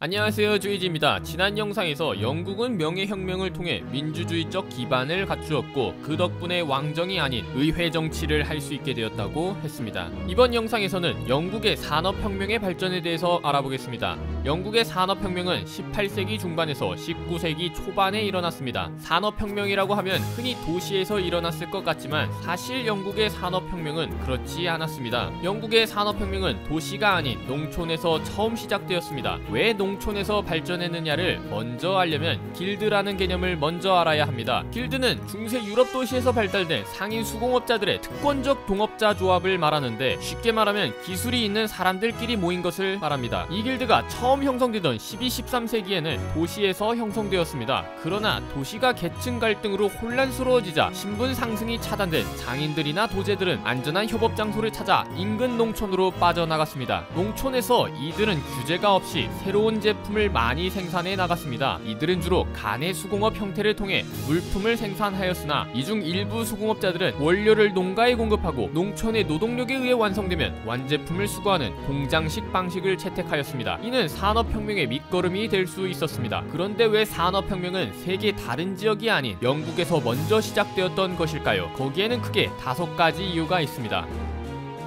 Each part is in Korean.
안녕하세요, 주이지입니다. 지난 영상에서 영국은 명예혁명을 통해 민주주의적 기반을 갖추었고 그 덕분에 왕정이 아닌 의회 정치를 할 수 있게 되었다고 했습니다. 이번 영상에서는 영국의 산업혁명의 발전에 대해서 알아보겠습니다. 영국의 산업혁명은 18세기 중반에서 19세기 초반에 일어났습니다. 산업혁명이라고 하면 흔히 도시에서 일어났을 것 같지만 사실 영국의 산업혁명은 그렇지 않았습니다. 영국의 산업혁명은 도시가 아닌 농촌에서 처음 시작되었습니다. 왜 농촌에서 발전했느냐를 먼저 알려면 길드라는 개념을 먼저 알아야 합니다. 길드는 중세 유럽 도시에서 발달된 상인 수공업자들의 특권적 동업자 조합을 말하는데, 쉽게 말하면 기술이 있는 사람들끼리 모인 것을 말합니다. 이 길드가 처음 형성되던 12, 13세기에는 도시에서 형성되었습니다. 그러나 도시가 계층 갈등으로 혼란스러워지자 신분 상승이 차단된 장인들이나 도제들은 안전한 협업 장소를 찾아 인근 농촌으로 빠져나갔습니다. 농촌에서 이들은 규제가 없이 새로운 제품을 많이 생산해 나갔습니다. 이들은 주로 간의 수공업 형태를 통해 물품을 생산하였으나 이 중 일부 수공업자들은 원료를 농가에 공급하고 농촌의 노동력에 의해 완성되면 완제품을 수거하는 공장식 방식을 채택하였습니다. 이는 산업혁명의 밑거름이 될 수 있었습니다. 그런데 왜 산업혁명은 세계 다른 지역이 아닌 영국에서 먼저 시작되었던 것일까요? 거기에는 크게 5가지 이유가 있습니다.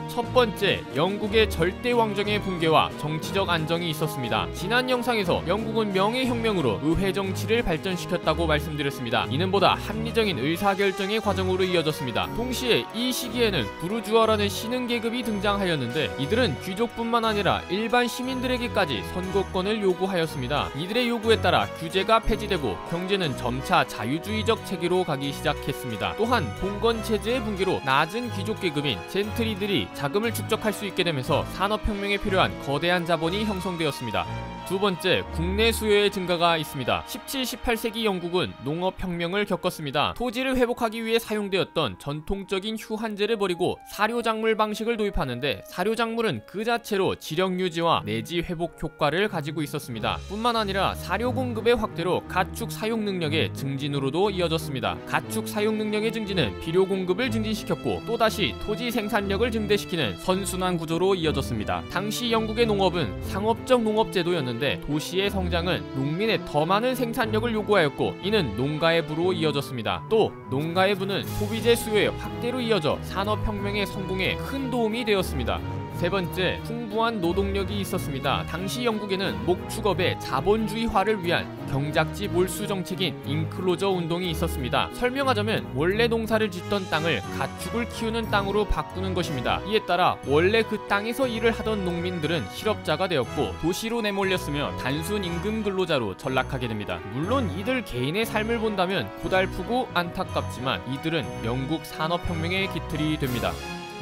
첫 번째, 영국의 절대 왕정의 붕괴와 정치적 안정이 있었습니다. 지난 영상에서 영국은 명예혁명으로 의회 정치를 발전시켰다고 말씀드렸습니다. 이는 보다 합리적인 의사결정의 과정으로 이어졌습니다. 동시에 이 시기에는 부르주아라는 신흥 계급이 등장하였는데, 이들은 귀족뿐만 아니라 일반 시민들에게까지 선거권을 요구하였습니다. 이들의 요구에 따라 규제가 폐지되고 경제는 점차 자유주의적 체계로 가기 시작했습니다. 또한 봉건체제의 붕괴로 낮은 귀족 계급인 젠트리들이 자금을 축적할 수 있게 되면서 산업혁명에 필요한 거대한 자본이 형성되었습니다. 두 번째, 국내 수요의 증가가 있습니다. 17, 18세기 영국은 농업혁명을 겪었습니다. 토지를 회복하기 위해 사용되었던 전통적인 휴한제를 버리고 사료작물 방식을 도입하는데, 사료작물은 그 자체로 지력 유지와 내지 회복 효과를 가지고 있었습니다. 뿐만 아니라 사료 공급의 확대로 가축 사육 능력의 증진으로도 이어졌습니다. 가축 사육 능력의 증진은 비료 공급을 증진시켰고 또다시 토지 생산력을 증대시키는 선순환 구조로 이어졌습니다. 당시 영국의 농업은 상업적 농업제도였는데 도시의 성장은 농민의 더 많은 생산력을 요구하였고, 이는 농가의 부로 이어졌습니다. 또 농가의 부는 소비재 수요의 확대로 이어져 산업혁명의 성공에 큰 도움이 되었습니다. 세 번째, 풍부한 노동력이 있었습니다. 당시 영국에는 목축업의 자본주의화를 위한 경작지 몰수 정책인 인클로저 운동이 있었습니다. 설명하자면 원래 농사를 짓던 땅을 가축을 키우는 땅으로 바꾸는 것입니다. 이에 따라 원래 그 땅에서 일을 하던 농민들은 실업자가 되었고 도시로 내몰렸으며 단순 임금 근로자로 전락하게 됩니다. 물론 이들 개인의 삶을 본다면 고달프고 안타깝지만 이들은 영국 산업혁명의 기틀이 됩니다.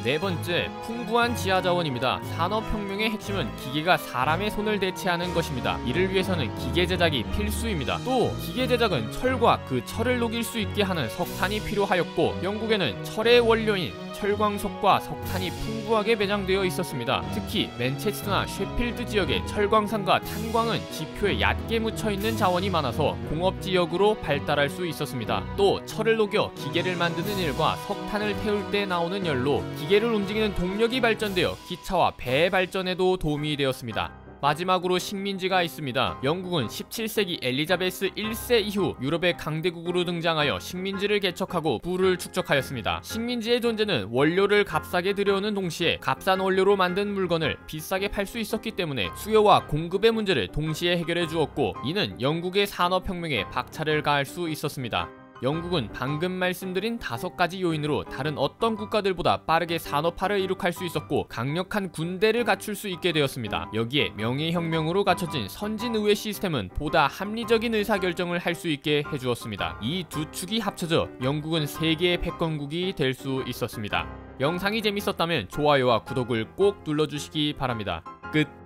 네 번째, 풍부한 지하자원입니다. 산업혁명의 핵심은 기계가 사람의 손을 대체하는 것입니다. 이를 위해서는 기계 제작이 필수입니다. 또 기계 제작은 철과 그 철을 녹일 수 있게 하는 석탄이 필요하였고, 영국에는 철의 원료인 철광석과 석탄이 풍부하게 매장되어 있었습니다. 특히 맨체스터나 셰필드 지역의 철광산과 탄광은 지표에 얕게 묻혀있는 자원이 많아서 공업지역으로 발달할 수 있었습니다. 또 철을 녹여 기계를 만드는 일과 석탄을 태울 때 나오는 열로 기계를 움직이는 동력이 발전되어 기차와 배 발전에도 도움이 되었습니다. 마지막으로 식민지가 있습니다. 영국은 17세기 엘리자베스 1세 이후 유럽의 강대국으로 등장하여 식민지를 개척하고 부를 축적하였습니다. 식민지의 존재는 원료를 값싸게 들여오는 동시에 값싼 원료로 만든 물건을 비싸게 팔 수 있었기 때문에 수요와 공급의 문제를 동시에 해결해 주었고, 이는 영국의 산업혁명에 박차를 가할 수 있었습니다. 영국은 방금 말씀드린 5가지 요인으로 다른 어떤 국가들보다 빠르게 산업화를 이룩할 수 있었고 강력한 군대를 갖출 수 있게 되었습니다. 여기에 명예혁명으로 갖춰진 선진의회 시스템은 보다 합리적인 의사결정을 할 수 있게 해주었습니다. 이 두 축이 합쳐져 영국은 세계의 패권국이 될 수 있었습니다. 영상이 재밌었다면 좋아요와 구독을 꼭 눌러주시기 바랍니다. 끝.